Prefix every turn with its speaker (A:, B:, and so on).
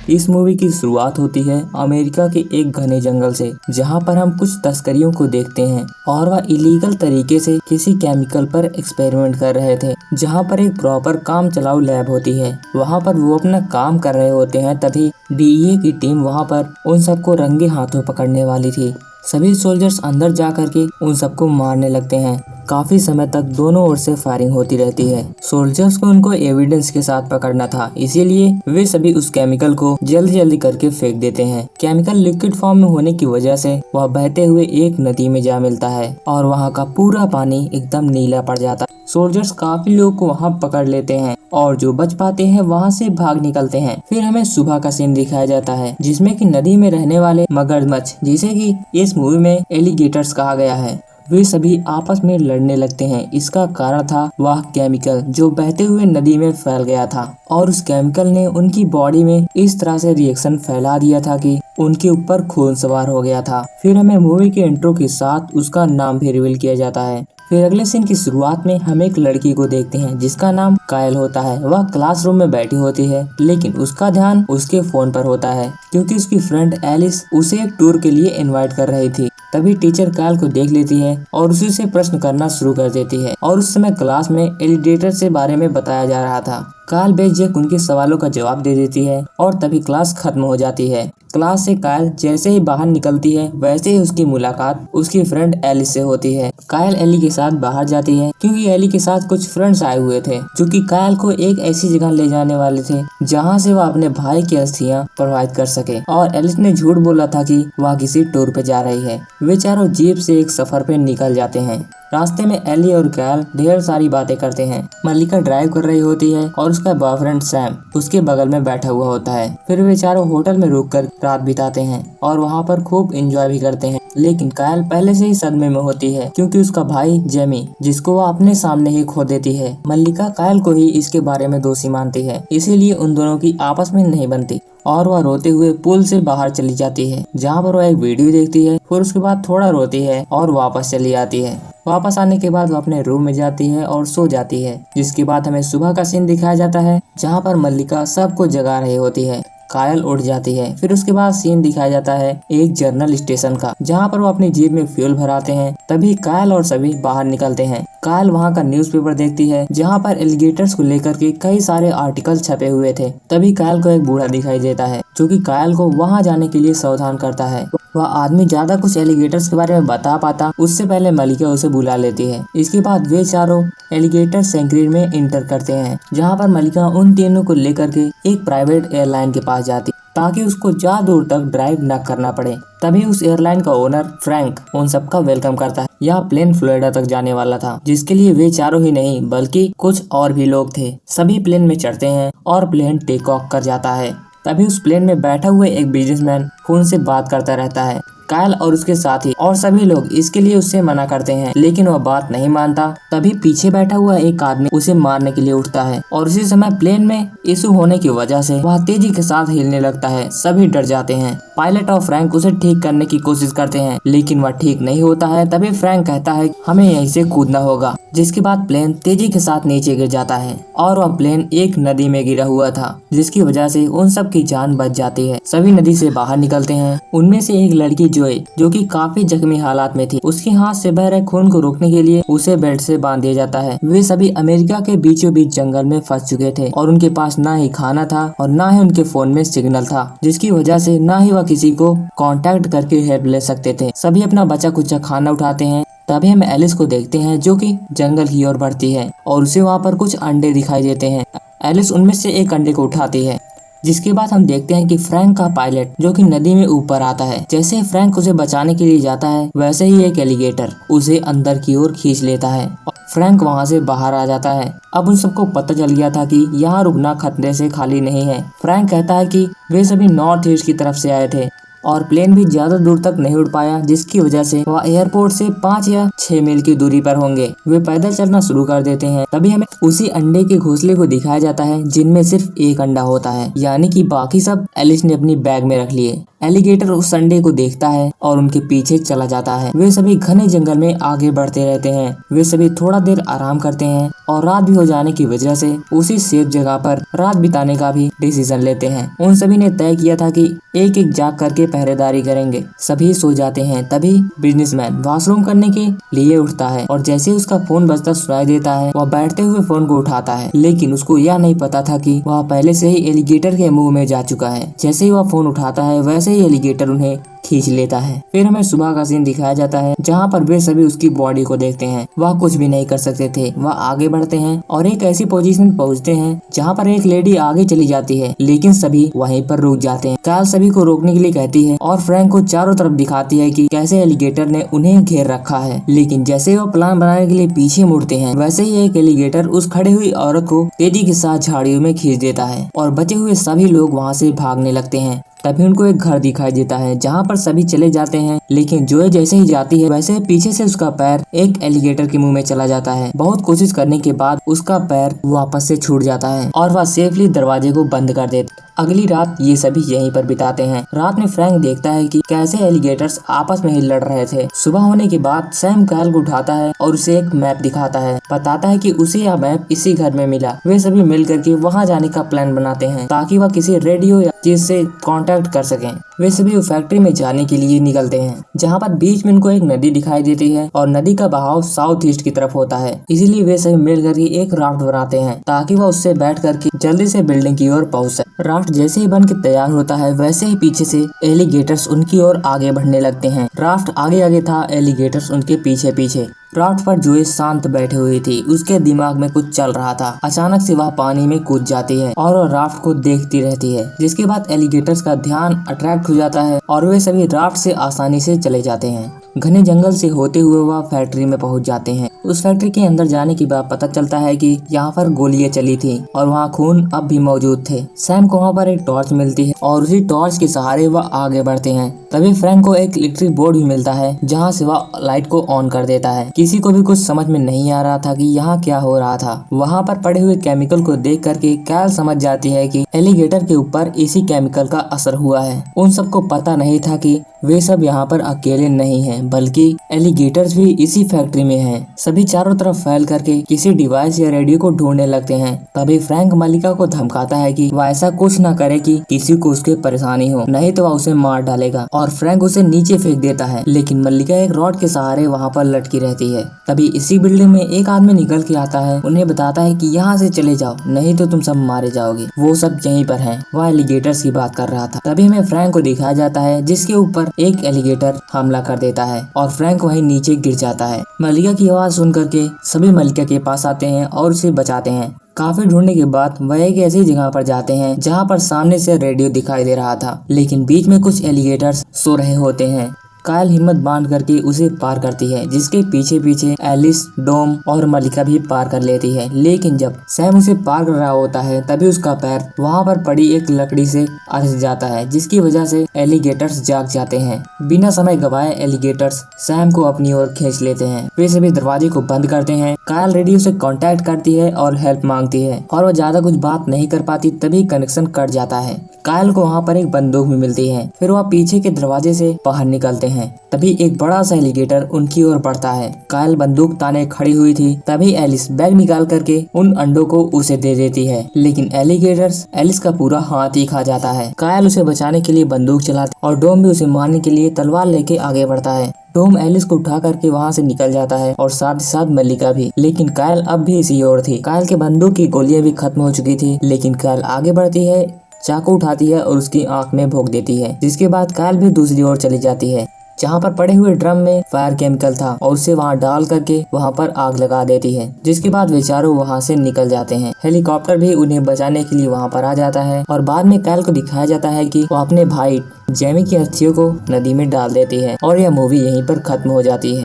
A: इस मूवी की शुरुआत होती है अमेरिका के एक घने जंगल से, जहां पर हम कुछ तस्करियों को देखते हैं और वह इलीगल तरीके से किसी केमिकल पर एक्सपेरिमेंट कर रहे थे, जहां पर एक प्रॉपर काम चलाऊ लैब होती है। वहां पर वो अपना काम कर रहे होते हैं, तभी डीईए की टीम वहां पर उन सबको रंगे हाथों पकड़ने वाली थी। सभी सोल्जर्स अंदर जा करके उन सबको मारने लगते हैं। काफी समय तक दोनों ओर से फायरिंग होती रहती है। सोल्जर्स को उनको एविडेंस के साथ पकड़ना था, इसीलिए वे सभी उस केमिकल को जल्दी जल्दी करके फेंक देते हैं। केमिकल लिक्विड फॉर्म में होने की वजह से वह बहते हुए एक नदी में जा मिलता है और वहाँ का पूरा पानी एकदम नीला पड़ जाता है। सोल्जर्स काफी लोग को वहाँ पकड़ लेते हैं और जो बच पाते हैं वहाँ से भाग निकलते हैं। फिर हमें सुबह का सीन दिखाया जाता है, जिसमें कि नदी में रहने वाले मगरमच्छ, जिसे कि इस मूवी में एलिगेटर्स कहा गया है, वे सभी आपस में लड़ने लगते हैं। इसका कारण था वह केमिकल जो बहते हुए नदी में फैल गया था और उस केमिकल ने उनकी बॉडी में इस तरह से रिएक्शन फैला दिया था कि उनके ऊपर खून सवार हो गया था। फिर हमें मूवी के इंट्रो के साथ उसका नाम भी रिवील किया जाता है। फिर अगले सीन की शुरुआत में हम एक लड़की को देखते हैं जिसका नाम कायल होता है। वह क्लासरूम में बैठी होती है, लेकिन उसका ध्यान उसके फोन पर होता है क्योंकि उसकी फ्रेंड एलिस उसे एक टूर के लिए इनवाइट कर रही थी। तभी टीचर कायल को देख लेती है और उसी से प्रश्न करना शुरू कर देती है और उस समय क्लास में एलिगेटर से बारे में बताया जा रहा था। कायल बेझिझक उनके सवालों का जवाब दे देती है और तभी क्लास खत्म हो जाती है। क्लास से कायल जैसे ही बाहर निकलती है, वैसे ही उसकी मुलाकात उसकी फ्रेंड एलिस से होती है। कायल एली के साथ बाहर जाती है क्योंकि एली के साथ कुछ फ्रेंड्स आए हुए थे जो कि कायल को एक ऐसी जगह ले जाने वाले थे जहां से वह अपने भाई की अस्थियां प्रोवाइड कर सके। और एलिस ने झूठ बोला था कि वह किसी टूर पे जा रही है। वे चारों जीप से एक सफर पे निकल जाते हैं। रास्ते में एली और कायल ढेर सारी बातें करते हैं। मल्लिका ड्राइव कर रही होती है और उसका बॉयफ्रेंड सैम उसके बगल में बैठा हुआ होता है। फिर वे चारों होटल में रुककर रात बिताते हैं और वहाँ पर खूब एंजॉय भी करते हैं। लेकिन कायल पहले से ही सदमे में होती है क्योंकि उसका भाई जेमी, जिसको वह अपने सामने ही खो देती है। मल्लिका कायल को ही इसके बारे में दोषी मानती है, इसीलिए उन दोनों की आपस में नहीं बनती और वह रोते हुए पुल से बाहर चली जाती है, जहाँ पर वह एक वीडियो देखती है। फिर उसके बाद थोड़ा रोती है और वापस चली आती है। वापस आने के बाद वो अपने रूम में जाती है और सो जाती है, जिसके बाद हमें सुबह का सीन दिखाया जाता है जहाँ पर मल्लिका सबको जगा रही होती है। कायल उठ जाती है। फिर उसके बाद सीन दिखाया जाता है एक जर्नल स्टेशन का, जहाँ पर वो अपनी जेब में फ्यूल भराते हैं। तभी कायल और सभी बाहर निकलते हैं। कायल वहाँ का न्यूज़पेपर देखती है जहाँ पर एलिगेटर्स को लेकर के कई सारे आर्टिकल छपे हुए थे। तभी कायल को एक बूढ़ा दिखाई देता है जो कि कायल को वहाँ जाने के लिए सावधान करता है। वह आदमी ज्यादा कुछ एलिगेटर्स के बारे में बता पाता उससे पहले मल्लिका उसे बुला लेती है। इसके बाद वे चारों एलिगेटर सेंक्रीड में इंटर करते हैं, जहाँ पर मल्लिका उन तीनों को लेकर के एक प्राइवेट एयरलाइन के पास जाती ताकि उसको ज्यादा दूर तक ड्राइव न करना पड़े। तभी उस एयरलाइन का ओनर फ्रैंक उन सबका वेलकम करता है। यह प्लेन फ्लोरिडा तक जाने वाला था, जिसके लिए वे चारों ही नहीं बल्कि कुछ और भी लोग थे। सभी प्लेन में चढ़ते हैं और प्लेन टेक ऑफ कर जाता है। तभी उस प्लेन में बैठा हुआ एक बिजनेसमैन फोन से बात करता रहता है। कायल और उसके साथी और सभी लोग इसके लिए उससे मना करते हैं, लेकिन वह बात नहीं मानता। तभी पीछे बैठा हुआ एक आदमी उसे मारने के लिए उठता है और उसी समय प्लेन में इशू होने की वजह से वह तेजी के साथ हिलने लगता है। सभी डर जाते हैं। पायलट और फ्रैंक उसे ठीक करने की कोशिश करते हैं, लेकिन वह ठीक नहीं होता है। तभी फ्रैंक कहता है हमें यहीं से कूदना होगा, जिसके बाद प्लेन तेजी के साथ नीचे गिर जाता है और वह प्लेन एक नदी में गिरा हुआ था, जिसकी वजह से उन सब की जान बच जाती है। सभी नदी से बाहर निकलते हैं। उनमें से एक लड़की जो कि काफी जख्मी हालात में थी, उसके हाथ से बह रहे खून को रोकने के लिए उसे बेल्ट से बांध दिया जाता है। वे सभी अमेरिका के बीचों बीच जंगल में फंस चुके थे और उनके पास ना ही खाना था और ना ही उनके फोन में सिग्नल था, जिसकी वजह से ना ही वह किसी को कांटेक्ट करके हेल्प ले सकते थे। सभी अपना बचा कुचा खाना उठाते हैं। तभी हम एलिस को देखते हैं जो कि जंगल की ओर बढ़ती है और उसे वहाँ पर कुछ अंडे दिखाई देते हैं। एलिस उनमें से एक अंडे को उठाती है, जिसके बाद हम देखते हैं कि फ्रैंक का पायलट जो कि नदी में ऊपर आता है। जैसे ही फ्रैंक उसे बचाने के लिए जाता है, वैसे ही एक एलिगेटर उसे अंदर की ओर खींच लेता है और फ्रैंक वहां से बाहर आ जाता है। अब उन सबको पता चल गया था कि यहाँ रुकना खतरे से खाली नहीं है। फ्रैंक कहता है कि वे सभी नॉर्थ ईस्ट की तरफ से आए थे और प्लेन भी ज्यादा दूर तक नहीं उड़ पाया, जिसकी वजह से वह एयरपोर्ट से 5 या 6 मील की दूरी पर होंगे। वे पैदल चलना शुरू कर देते हैं। तभी हमें उसी अंडे के घोंसले को दिखाया जाता है जिनमें सिर्फ एक अंडा होता है, यानी कि बाकी सब एलिस ने अपनी बैग में रख लिए। एलिगेटर उस अंडे को देखता है और उनके पीछे चला जाता है। वे सभी घने जंगल में आगे बढ़ते रहते हैं। वे सभी थोड़ा देर आराम करते हैं और रात भी हो जाने की वजह से उसी सेफ जगह पर रात बिताने का भी डिसीजन लेते हैं। उन सभी ने तय किया था कि एक एक जाग करके पहरेदारी करेंगे। सभी सो जाते हैं। तभी बिजनेसमैन वॉशरूम करने के लिए उठता है और जैसे उसका फोन बजता सुनाई देता है, वह बैठते हुए फोन को उठाता है, लेकिन उसको यह नहीं पता था कि वह पहले से ही एलिगेटर के मुंह में जा चुका है। जैसे ही वह फोन उठाता है वैसे ही एलिगेटर उन्हें खींच लेता है। फिर हमें सुबह का सीन दिखाया जाता है जहाँ पर वे सभी उसकी बॉडी को देखते हैं। वह कुछ भी नहीं कर सकते थे। वह आगे बढ़ते हैं और एक ऐसी पोजीशन पहुँचते हैं जहाँ पर एक लेडी आगे चली जाती है, लेकिन सभी वहीं पर रुक जाते हैं। काल सभी को रोकने के लिए कहती है और फ्रैंक को चारों तरफ दिखाती है कि कैसे एलिगेटर ने उन्हें घेर रखा है। लेकिन जैसे वो प्लान बनाने के लिए पीछे मुड़ते हैं, वैसे ही एक एलिगेटर उस खड़े हुई औरत को तेजी के साथ झाड़ियों में खींच देता है और बचे हुए सभी लोग वहाँ से भागने लगते हैं। तभी उनको एक घर दिखाई देता है जहाँ पर सभी चले जाते हैं, लेकिन जोए जैसे ही जाती है वैसे पीछे से उसका पैर एक एलिगेटर के मुंह में चला जाता है। बहुत कोशिश करने के बाद उसका पैर वापस से छूट जाता है और वह सेफली दरवाजे को बंद कर देता है। अगली रात ये सभी यहीं पर बिताते हैं। रात में फ्रैंक देखता है कि कैसे एलिगेटर्स आपस में ही लड़ रहे थे। सुबह होने के बाद सैम कायल को उठाता है और उसे एक मैप दिखाता है। बताता है कि उसे यह मैप इसी घर में मिला। वे सभी मिल करके वहाँ जाने का प्लान बनाते हैं ताकि वह किसी रेडियो या चीज से कांटेक्ट कर सकें। वे सभी उस फैक्ट्री में जाने के लिए निकलते हैं जहाँ पर बीच में उनको एक नदी दिखाई देती है और नदी का बहाव साउथ ईस्ट की तरफ होता है। इसीलिए वे सभी मिल करके एक राफ्ट बनाते हैं ताकि वह उससे बैठ करके जल्दी से बिल्डिंग की ओर पहुँच सके। राफ्ट जैसे ही बन के तैयार होता है वैसे ही पीछे से एलिगेटर्स उनकी ओर आगे बढ़ने लगते हैं। राफ्ट आगे आगे था, एलिगेटर्स उनके पीछे पीछे। राफ्ट पर जोए शांत बैठे हुई थी। उसके दिमाग में कुछ चल रहा था। अचानक से वह पानी में कूद जाती है और वह राफ्ट को देखती रहती है, जिसके बाद एलिगेटर्स का ध्यान अट्रैक्ट हो जाता है और वे सभी राफ्ट से आसानी से चले जाते हैं। घने जंगल से होते हुए वह फैक्ट्री में पहुंच जाते हैं। उस फैक्ट्री के अंदर जाने के बाद पता चलता है कि यहाँ पर गोलियां चली थी और वहाँ खून अब भी मौजूद थे। सैम को वहाँ पर एक टॉर्च मिलती है और उसी टॉर्च के सहारे वह आगे बढ़ते हैं। तभी फ्रैंक को एक इलेक्ट्रिक बोर्ड भी मिलता है जहाँ से वह लाइट को ऑन कर देता है। किसी को भी कुछ समझ में नहीं आ रहा था कि यहाँ क्या हो रहा था। वहाँ पर पड़े हुए केमिकल को देख करके कायल समझ जाती है कि एलिगेटर के ऊपर इसी केमिकल का असर हुआ है। उन सबको पता नहीं था कि वे सब यहाँ पर अकेले नहीं हैं, बल्कि एलिगेटर्स भी इसी फैक्ट्री में हैं। सभी चारों तरफ फैल करके किसी डिवाइस या रेडियो को ढूंढने लगते हैं। तभी फ्रैंक मल्लिका को धमकाता है कि वह ऐसा कुछ न करे कि किसी को उसके परेशानी हो, नहीं तो वह उसे मार डालेगा और फ्रैंक उसे नीचे फेंक देता है। लेकिन मल्लिका एक रॉड के सहारे वहाँ पर लटकी रहती है। तभी इसी बिल्डिंग में एक आदमी निकल के आता है, उन्हें बताता है कि यहाँ से चले जाओ, नहीं तो तुम सब मारे जाओगे। वो सब यहीं पर हैं। वह एलिगेटर्स की बात कर रहा था। तभी हमें फ्रैंक को दिखाया जाता है जिसके ऊपर एक एलिगेटर हमला कर देता है और फ्रैंक वहीं नीचे गिर जाता है। मल्लिका की आवाज सुन करके सभी मल्लिका के पास आते हैं और उसे बचाते हैं। काफी ढूंढने के बाद वह एक ऐसी जगह पर जाते हैं जहाँ पर सामने से रेडियो दिखाई दे रहा था, लेकिन बीच में कुछ एलिगेटर्स सो रहे होते हैं। कायल हिम्मत बांध करके उसे पार करती है, जिसके पीछे पीछे एलिस, डोम और मल्लिका भी पार कर लेती है। लेकिन जब सैम उसे पार कर रहा होता है तभी उसका पैर वहाँ पर पड़ी एक लकड़ी से अड़स जाता है, जिसकी वजह से एलिगेटर्स जाग जाते हैं। बिना समय गवाए एलिगेटर्स सैम को अपनी ओर खींच लेते हैं। वे सभी दरवाजे को बंद करते हैं। कायल रेडियो से कांटेक्ट करती है और हेल्प मांगती है और वो ज्यादा कुछ बात नहीं कर पाती, तभी कनेक्शन कट जाता है। कायल को वहाँ पर एक बंदूक भी मिलती है। फिर वह पीछे के दरवाजे से बाहर निकलते हैं। तभी एक बड़ा सा एलिगेटर उनकी ओर बढ़ता है। कायल बंदूक ताने खड़ी हुई थी। तभी एलिस बैग निकाल करके उन अंडों को उसे दे देती है, लेकिन एलिगेटर्स एलिस का पूरा हाथ ही खा जाता है। कायल उसे बचाने के लिए बंदूक चलाता और डोम भी उसे मारने के लिए तलवार लेके आगे बढ़ता है। टॉम एलिस को उठा करके वहाँ से निकल जाता है और साथ ही साथ मल्लिका भी, लेकिन कायल अब भी इसी ओर थी। कायल के बंदूक की गोलियां भी खत्म हो चुकी थी, लेकिन कायल आगे बढ़ती है, चाकू उठाती है और उसकी आंख में भोंक देती है, जिसके बाद कायल भी दूसरी ओर चली जाती है जहाँ पर पड़े हुए ड्रम में फायर केमिकल था और उसे वहाँ डाल करके वहाँ पर आग लगा देती है, जिसके बाद वे चारों वहाँ से निकल जाते हैं। हेलीकॉप्टर भी उन्हें बचाने के लिए वहाँ पर आ जाता है और बाद में कायल को दिखाया जाता है कि वो अपने भाई जेमी की अस्थियों को नदी में डाल देती है और यह मूवी यहीं पर खत्म हो जाती है।